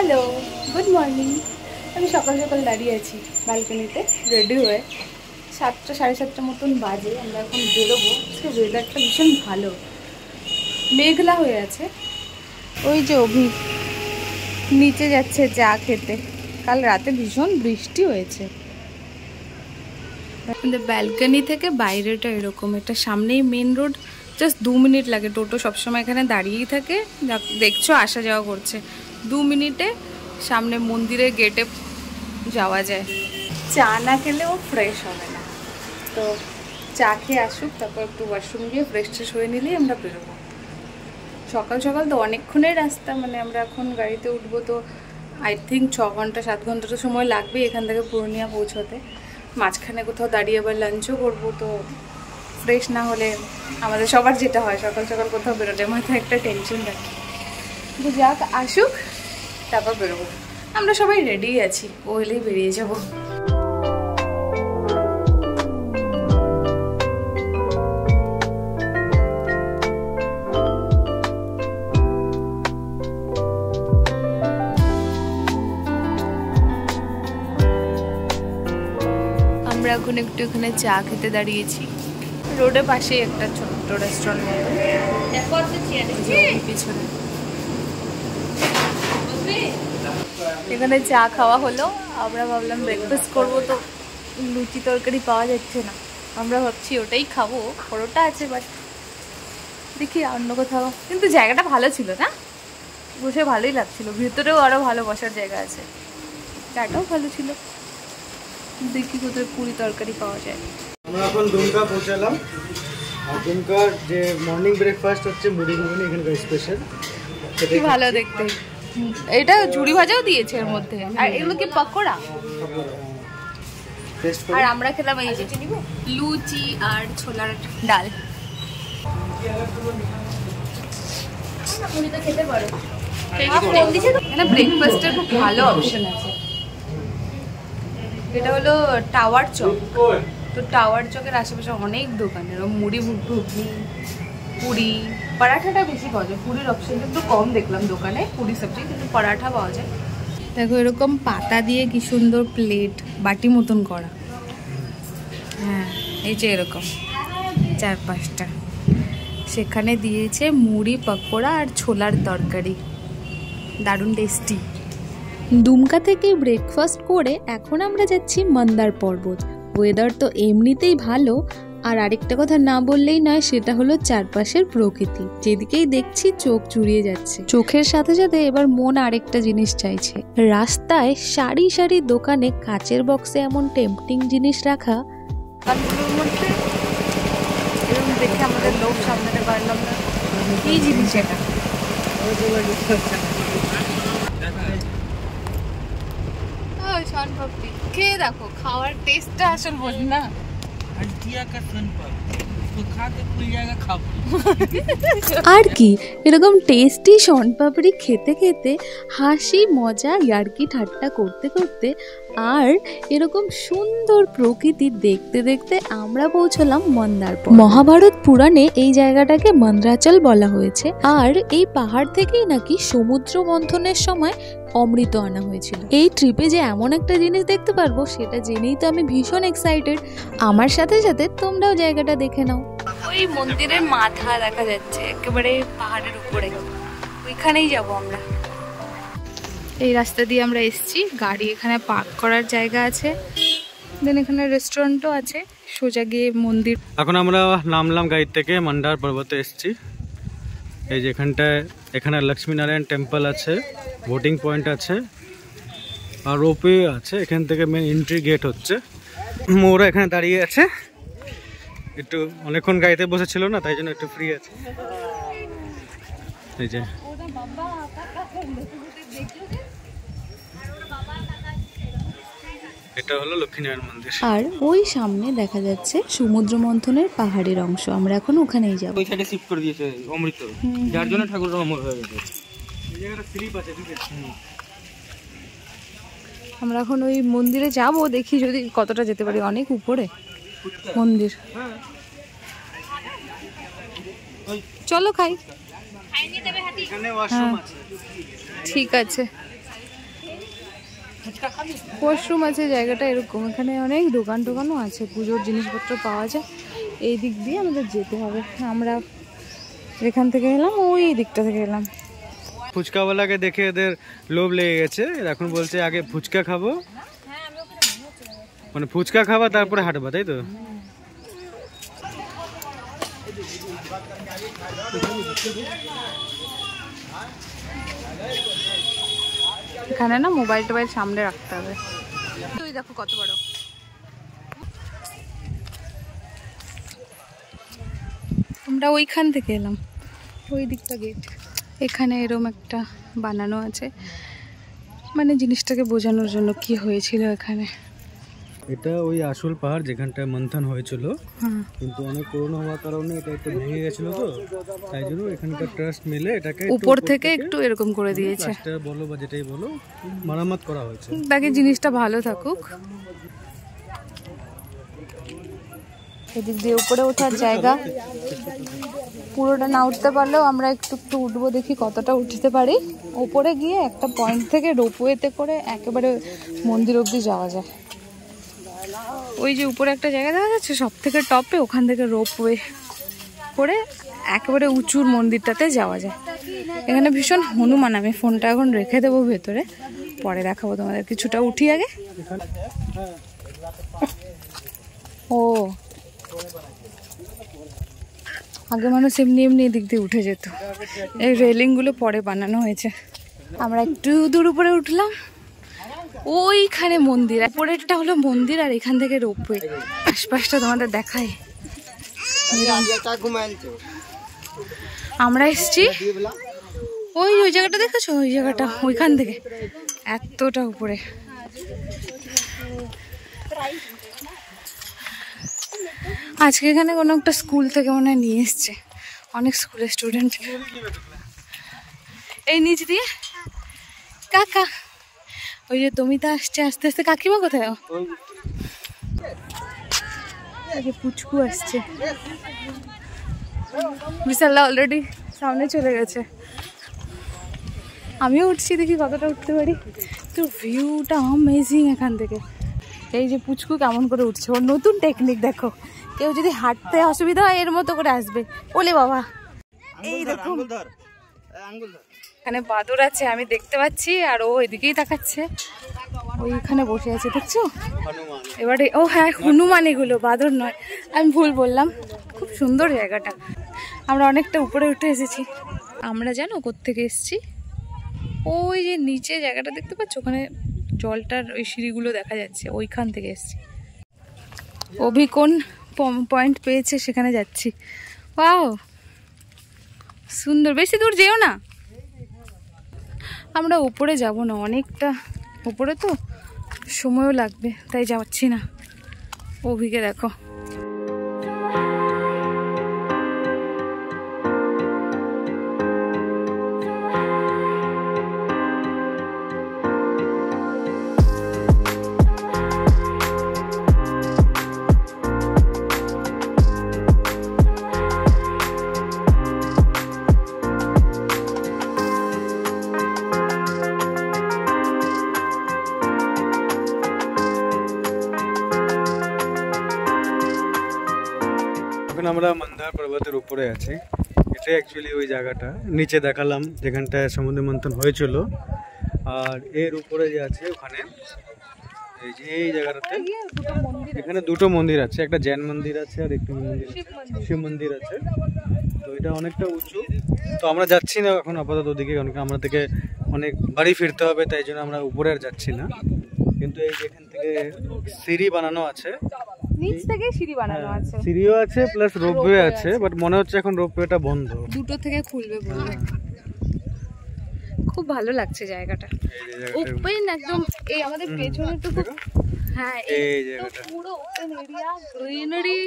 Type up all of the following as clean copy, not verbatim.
Hello, good morning. আমি সকাল সকাল দাঁড়িয়ে আছি ব্যালকনিতে রেডি হয়ে। 7টা সাড়ে 7টা মতন বাজে। আমরা এখন বেরোবো। আজকে ওয়েদারটা ভীষণ ভালো, মেঘলা হয়ে আছে। ওই যে অভি নিচে যাচ্ছে চা খেতে। কাল রাতে ভীষণ বৃষ্টি হয়েছে। ব্যালকনি থেকে বাইরেটা এরকম, এটা সামনেই মেন রোড, জাস্ট 2 মিনিট লাগে। টোটো সবসময় এখানে দাঁড়িয়েই থাকে, দেখছো আসা যাওয়া করছে। 2 মিনিটে সামনে মন্দিরের গেটে যাওয়া যায়। চা না খেলেও ফ্রেশ হবে না, তো চা খেয়ে আসুক, তারপর একটু ওয়াশরুম গিয়ে ফ্রেশ ট্রেশ হয়ে নিলেই আমরা বেরোবো। সকাল সকাল তো অনেকক্ষণের রাস্তা, মানে আমরা এখন গাড়িতে উঠবো তো আই থিঙ্ক 6 ঘন্টা 7 ঘন্টা তো সময় লাগবে এখান থেকে পূর্ণিয়া পৌঁছতে। মাঝখানে কোথাও দাঁড়িয়ে আবার লাঞ্চও করবো, তো ফ্রেশ না হলে আমাদের সবার যেটা হয় সকাল সকাল কোথাও বেরোতে মাথায় একটা টেনশন থাকে। তো যাক আসুক, তারপর বেরোবো। আমরা সবাই রেডি আছি, ও হলেই বেরিয়ে যাবো। আমরা এখন একটু এখানে চা খেতে দাঁড়িয়েছি, রোডের পাশেই একটা ছোট্ট রেস্টুরেন্ট পিছনে। এখানে চা খাওয়া হলো, আমরা ভাবলাম ব্রেকফাস্ট করবো, তো লুচি তরকারি পাওয়া যাচ্ছে না। আমরা ভাবছি ওটাই খাবো, পরোটা আছে বাট দেখি অন্য কোথাও। কিন্তু জায়গাটা ভালো ছিল না, বসে ভালোই লাগছিল, ভিতরেও আরও ভালো বসার জায়গা আছে, চাটাও ভালো ছিল। দেখি কোথায় পুরি তরকারি পাওয়া যায়। আমরা এখন দুমকা পৌঁছালাম, আর দুমকার যে মর্নিং ব্রেকফাস্ট হচ্ছে মুড়ি ঘুগনি, এখানকার স্পেশাল। কি ভালো দেখতে। এটা ঝুড়ি ভাজাও দিয়েছে এর মধ্যে, আর এগুলো কি পকোড়া। আর আমরা খেলাম এই যে লুচি আর ছোলার ডাল। খেতে পারো, এখানে ব্রেকফাস্টের খুব ভালো অপশন আছে। এটা হলো টাওয়ার চক, তো টাওয়ার চকের আশেপাশে অনেক দোকান, এরকম মুড়ি ঘুগনি পুরি পরাঠাটা বেশি পাওয়া যায়। পুরির অপশনটা একটু কম দেখলাম দোকানে, পুরি সবজি, কিন্তু পরাঠা পাওয়া যায়। দেখো এরকম পাতা দিয়ে কি সুন্দর প্লেট বাটি মতন করা। হ্যাঁ এই যে এরকম 4-5টা, সেখানে দিয়েছে মুড়ি পকোড়া আর ছোলার তরকারি, দারুণ টেস্টি। দুমকা থেকে ব্রেকফাস্ট করে এখন আমরা যাচ্ছি মন্দার পর্বত। ওয়েদার তো এমনিতেই ভালো, আর আরেকটা কথা না বললেই নয়, সেটা হলো চারপাশের প্রকৃতি। যেদিকেই দেখছি চোখ জুড়িয়ে যাচ্ছে। চোখের সাথে সাথে এবার মন আরেকটা জিনিস চাইছে। রাস্তায় সারি সারি দোকানে কাচের বক্সে এমন টেম্পটিং জিনিস রাখা, দোকানগুলোর মধ্যে এরকম দেখে আমাদের লোক সামলাতে পারলাম না। এই জিনিস এটা শনপাপড়ি খেয়ে দেখো, খাওয়ার টেস্টটা আসল বোঝ না। আর কি এরকম টেস্টি শনপাপড়ি খেতে খেতে, হাসি মজা ইয়ার্কি ঠাট্টা করতে করতে, আর এরকম সুন্দর প্রকৃতি দেখতে দেখতে আমরা পৌঁছলাম মন্দার পর্বত। মহাভারত পুরাণে এই জায়গাটাকে মন্দ্রাচল বলা হয়েছে, আর এই পাহাড় থেকেই নাকি সমুদ্র মন্থনের সময় অমৃত আনা হয়েছিল। এই ট্রিপে যে এমন একটা জিনিস দেখতে পারবো সেটা জেনেই তো আমি ভীষণ এক্সাইটেড। আমার সাথে সাথে তোমরাও জায়গাটা দেখে নাও। ওই মন্দিরের মাথা দেখা যাচ্ছে একেবারে পাহাড়ের উপরে, ওইখানেই যাব আমরা। এই রাস্তা দিয়ে আমরা এসেছি, গাড়ি এখানে পার্ক করার জায়গা আছে, দেন এখানে রেস্টুরেন্টও আছে, সোজা গিয়ে মন্দির। এখন আমরা নামলাম গাড়ি থেকে, মন্দার পর্বতে এসেছি। এই যে এখানে লক্ষ্মীনারায়ণ টেম্পল আছে, বোটিং পয়েন্ট আছে, আর রোপওয়ে আছে। এখান থেকে মেন এন্ট্রি গেট হচ্ছে। ওরা এখানে দাঁড়িয়ে আছে, একটু অনেকক্ষণ গাড়িতে বসেছিল না, তাই জন্য একটু ফ্রি আছে। এই যে এটা হলো লক্ষ্মীনারায়ণ মন্দির। আর ওই সামনে দেখা যাচ্ছে সমুদ্র মন্থনের পাহাড়ের অংশ। আমরা এখন ওখানেই যাব। ওই সাইডে শিফট করে দিয়েছে অমৃত, যার জন্য ঠাকুরের অমর হয়ে গেছে। এই জায়গাটা স্লিপ আছে, ঠিক আছে। আমরা এখন ওই মন্দিরে যাব, দেখি যদি কতটা যেতে পারি। অনেক উপরে মন্দির। চলো খাই। এখানে ওয়াশরুম আছে। ঠিক আছে, ওয়াশরুম আছে, জায়গাটা এরকম। এখানে অনেক দোকান টোকানও আছে, পুজোর জিনিসপত্র পাওয়া যায়। এই দিক দিয়ে আমাদের যেতে হবে। আমরা এখান থেকে এলাম, ওই দিকটা থেকে এলাম। ফুচকাওয়ালাকে দেখে এদের লোভ লেগে গেছে, এখন বলছে আগে ফুচকা খাবো, মানে ফুচকা খাবা তারপরে হাঁটবা, তাই তো? এখানে না মোবাইল টোবাইল সামনে রাখতে হবে। তুই দেখো কত বড়। আমরা ওইখান থেকে এলাম, ওই দিকটা গেট। এখানে এরম একটা বানানো আছে, মানে জিনিসটাকে বোঝানোর জন্য কি হয়েছিল এখানে। এটা ওই আসল পাহাড় যেখানটায় মন্থন হয়েছিল, কিন্তু অনেক করোনা হওয়ার কারণে এটা একটু ভেঙে গেছিল, তো তাই জন্য এখানকার ট্রাস্ট মিলে এটাকে উপর থেকে একটু এরকম করে দিয়েছে, বলো বা যেটাই বলো, মারামাত করা হয়েছে তাকে জিনিসটা ভালো থাকুক। এদিক দিয়ে উপরে ওঠার জায়গা, পুরোটা না উঠতে পারলেও আমরা একটু একটু উঠবো, দেখি কতটা উঠতে পারি। উপরে গিয়ে একটা পয়েন্ট থেকে রোপওয়েতে করে একেবারে মন্দির অবধি যাওয়া যায়। ওই যে উপরে একটা জায়গা দেখা যাচ্ছে সব থেকে টপে, ওখান থেকে রোপওয়ে করে একেবারে উঁচুর মন্দিরটাতে যাওয়া যায়। এখানে ভীষণ হনুমান। আমি ফোনটা এখন রেখে দেবো ভেতরে, পরে দেখাবো তোমাদের। কিছুটা উঠি আগে। ও আগে মানুষ এমনি এমনি এদিক দিয়ে উঠে যেত, এই রেলিংগুলো পরে বানানো হয়েছে। আমরা একটু দূর উপরে উঠলাম, ওইখানে মন্দির। উপরেরটা হলো মন্দির আর এখান থেকে রোপওয়ে। আশপাশটা তোমাদের দেখাই। আমরা এসছি ওই ওই জায়গাটা দেখেছো, ওই জায়গাটা, ওইখান থেকে এতটা উপরে। আজকে এখানে কোনো একটা স্কুল থেকে মনে হয় নিয়ে এসছে, অনেক স্কুলের স্টুডেন্ট। এই নিচ দিয়ে কাকা, ওই যে তমিতা আসছে আস্তে আস্তে। কাকিমা কোথায়? পুচকু আসছে। বিশাল্লা অলরেডি সামনে চলে গেছে। আমিও উঠছি, দেখি কতটা উঠতে পারি। তো ভিউটা অ্যামেজিং এখান থেকে। এই যে পুচকু কেমন করে উঠছে, ওর নতুন টেকনিক দেখো। কেউ যদি হাঁটতে অসুবিধা হয় এর মতো করে আসবে। ওলে বাবা, এই দেখো এখানে বাদুর আছে, আমি দেখতে পাচ্ছি, আর ও এদিকেই তাকাচ্ছে। ওইখানে বসে আছে, দেখছো? এবারে ও হ্যাঁ, হনুমান এগুলো, বাদুর নয়। আমি ভুল বললাম। খুব সুন্দর জায়গাটা। আমরা অনেকটা উপরে উঠে এসেছি। আমরা জানো কোত্থেকে এসেছি? ওই যে নিচে জায়গাটা দেখতে পাচ্ছ, ওখানে জলটার ওই সিঁড়িগুলো দেখা যাচ্ছে, ওইখান থেকে এসেছি। অভি কোন পয়েন্ট পেয়েছে সেখানে যাচ্ছি। ওয়াও সুন্দর। বেশি দূর যেও না, আমরা উপরে যাব না, অনেকটা উপরে তো সময়ও লাগবে, তাই যাচ্ছি না। অভিকে দেখো, আমরা মন্দার পর্বতের উপরে আছি। এটা অ্যাকচুয়ালি ওই জায়গাটা নিচে দেখালাম যেখানটায় সমুদ্র মন্থন হয়েছিল, আর এর উপরে যে আছে ওখানে এই যে এই জায়গাটাতে এখানে দুটো মন্দির আছে, একটা জৈন মন্দির আছে আর একটা শিব মন্দির আছে। তো এটা অনেকটা উঁচু, তো আমরা যাচ্ছি না এখন আপাতত ওদিকে, কারণ আমরা থেকে অনেক বাড়ি ফিরতে হবে, তাই জন্য আমরা উপরে আর যাচ্ছি না। কিন্তু এই যেখান থেকে সিঁড়ি বানানো আছে, নিচ থেকে সিঁড়ি বানানো আছে, সিঁড়িও আছে প্লাস রোপওয়ে আছে, বাট মনে হচ্ছে এখন রোপওয়েটা বন্ধ, দুটো থেকে খুলবে বলবে। খুব ভালো লাগছে জায়গাটা, ওপেন একদম। এই আমাদের পেছনে তো খুব, হ্যাঁ এই জায়গাটা পুরো ওপেন এরিয়া, গ্রিনারি,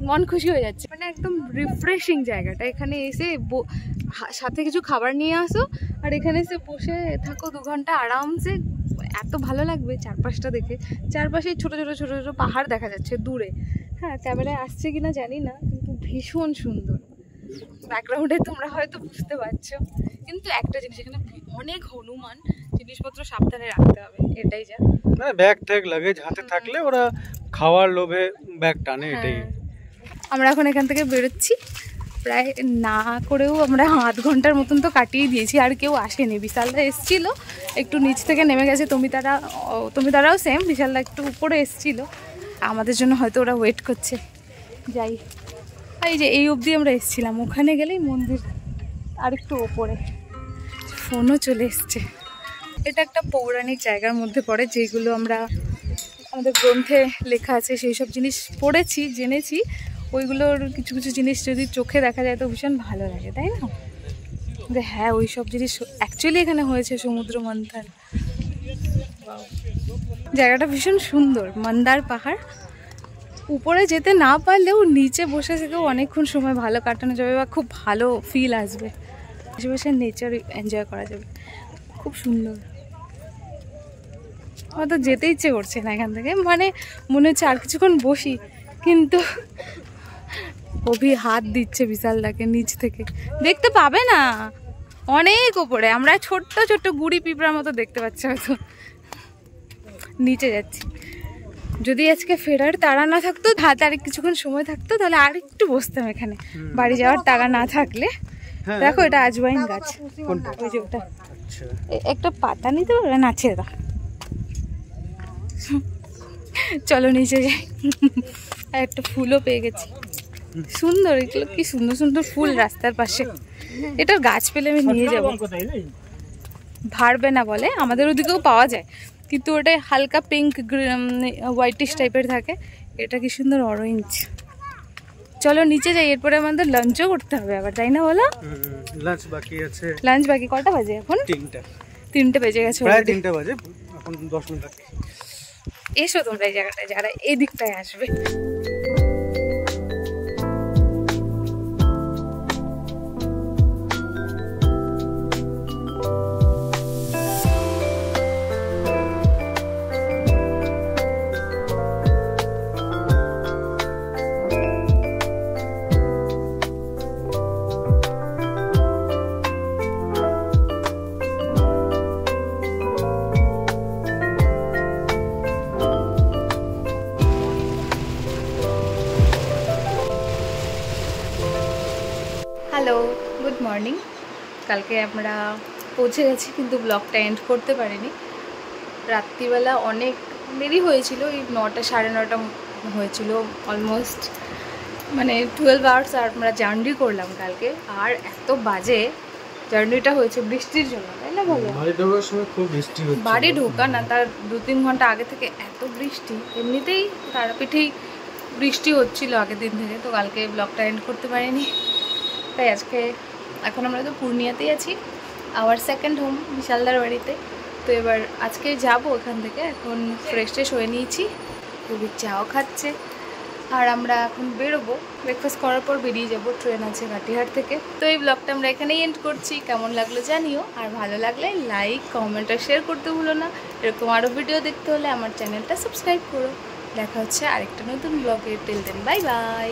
মন খুশি হয়ে যাচ্ছে। মানে একদম রিফ্রেশিং জায়গাটা। এখানে এসে সাথে কিছু খাবার নিয়ে আসো আর এখানে এসে বসে থাকো 2 ঘন্টা আরামসে, এত ভালো লাগবে চারপাশটা দেখে। চারপাশে ছোট ছোট ছোট ছোট পাহাড় দেখা যাচ্ছে দূরে। হ্যাঁ ক্যামেরায় আসছে কিনা জানি না, কিন্তু ভীষণ সুন্দর। ব্যাকগ্রাউন্ডে তোমরা হয়তো বুঝতে পারছো, কিন্তু একটা জিনিস, এখানে অনেক হনুমান, জিনিসপত্র সাবধানে রাখতে হবে, এটাই যা। মানে ব্যাগ ট্যাগ লাগেজ হাতে থাকলে ওরা খাওয়ার লোভে ব্যাগ টানে, এটাই। আমরা এখন এখান থেকে বেরোচ্ছি, প্রায় না করেও আমরা আধ ঘন্টার মতন তো কাটিয়ে দিয়েছি, আর কেউ আসেনি। বিশালদা এসেছিলো, একটু নিচ থেকে নেমে গেছে। তুমি তারাও সেম, বিশালদা একটু উপরে এসেছিলো, আমাদের জন্য হয়তো ওরা ওয়েট করছে। যাই, এই যে এই অবধি আমরা এসেছিলাম, ওখানে গেলেই মন্দির আর একটু ওপরে। ফোনও চলে এসছে। এটা একটা পৌরাণিক জায়গার মধ্যে পড়ে, যেগুলো আমরা আমাদের গ্রন্থে লেখা আছে সেই সব জিনিস পড়েছি, জেনেছি। ওইগুলোর কিছু কিছু জিনিস যদি চোখে দেখা যায় তো ভীষণ ভালো লাগে, তাই না? যে হ্যাঁ, ওই সব জিনিস অ্যাকচুয়ালি এখানে হয়েছে, সমুদ্র মন্থন। জায়গাটা ভীষণ সুন্দর, মন্দার পাহাড়। উপরে যেতে না পারলেও নিচে বসে থেকেও অনেকক্ষণ সময় ভালো কাটানো যাবে, বা খুব ভালো ফিল আসবে, বসে বসে নেচার এনজয় করা যাবে। খুব সুন্দর। আমার তো যেতে ইচ্ছে করছে না এখান থেকে, মানে মনে হচ্ছে আর কিছুক্ষণ বসি, কিন্তু অভি হাত দিচ্ছে বিশালদাকে নিচ থেকে। দেখতে পাবে না, অনেক ওপরে। আমরা ছোট্ট ছোট্ট গুড়ি পিঁপড়ার মতো দেখতে পাচ্ছি হয়তো। নিচে যাচ্ছি। যদি আজকে ফেরার তাড়া না থাকতো, হাতে আর কিছুক্ষণ সময় থাকতো, তাহলে আর একটু বসতাম এখানে, বাড়ি যাওয়ার তাড়া না থাকলে। দেখো, এটা আজওয়াইন গাছ, ওই যে ওটা। একটা পাতা নিতে পারবে না, ছেড়ে দাও। চলো নিচে যাই। আর একটা ফুলও পেয়ে গেছি, সুন্দর। এগুলো কি সুন্দর সুন্দর ফুল রাস্তার পাশে। এটার গাছ পেলে আমি নিয়ে যাবো। ভাড়বে না বলে, আমাদের ওদিকেও পাওয়া যায়, কিন্তু ওটা হালকা পিঙ্ক হোয়াইটিশ টাইপের থাকে। এটা কি সুন্দর অরেঞ্জ। চলো নিচে যাই, এরপরে আমাদের লাঞ্চও করতে হবে আবার, তাই না বলো? লাঞ্চ বাকি আছে। লাঞ্চ বাকি। কটা বাজে এখন? 3টে বেজে গেছে, প্রায় 3টে বাজে, এখন 10 মিনিট বাকি। এসো তোমরা এই জায়গাটায়, যারা এই দিকটায় আসবে। Hello, good morning. কালকে আমরা পৌঁছে গেছি, কিন্তু ব্লগটা এন্ড করতে পারিনি। রাত্রিবেলা অনেক দেরি হয়েছিল, এই 9টা সাড়ে 9টা হয়েছিল অলমোস্ট, মানে 12 আওয়ার্স আর আমরা জার্নি করলাম কালকে। আর এত বাজে জার্নিটা হয়েছে বৃষ্টির জন্য, তাই না বলো? বাড়ি ঢোকার সময় খুব বৃষ্টি হচ্ছে। বাড়ি ঢোকা না, তার 2-3 ঘন্টা আগে থেকে এত বৃষ্টি। এমনিতেই তারাপীঠেই বৃষ্টি হচ্ছিল আগের দিন থেকে, তো কালকে ব্লগটা এন্ড করতে পারিনি। তাই আজকে, এখন আমরা তো পূর্ণিয়াতেই আছি, আওয়ার সেকেন্ড হোম বিশালদার বাড়িতে। তো এবার আজকে যাব ওখান থেকে। এখন ফ্রেশ ট্রেশ হয়ে নিয়েছি, রবি চাও খাচ্ছে, আর আমরা এখন বেরোবো। ব্রেকফাস্ট করার পর বেরিয়ে যাব, ট্রেন আছে ঘাটিহাট থেকে। তো এই ব্লগটা আমরা এখানেই এন্ড করছি। কেমন লাগলো জানিও, আর ভালো লাগলে লাইক, কমেন্ট আর শেয়ার করতে ভুলো না। এরকম আরও ভিডিও দেখতে হলে আমার চ্যানেলটা সাবস্ক্রাইব করো। দেখা হচ্ছে আরেকটা নতুন ব্লগে। Till then, bye by.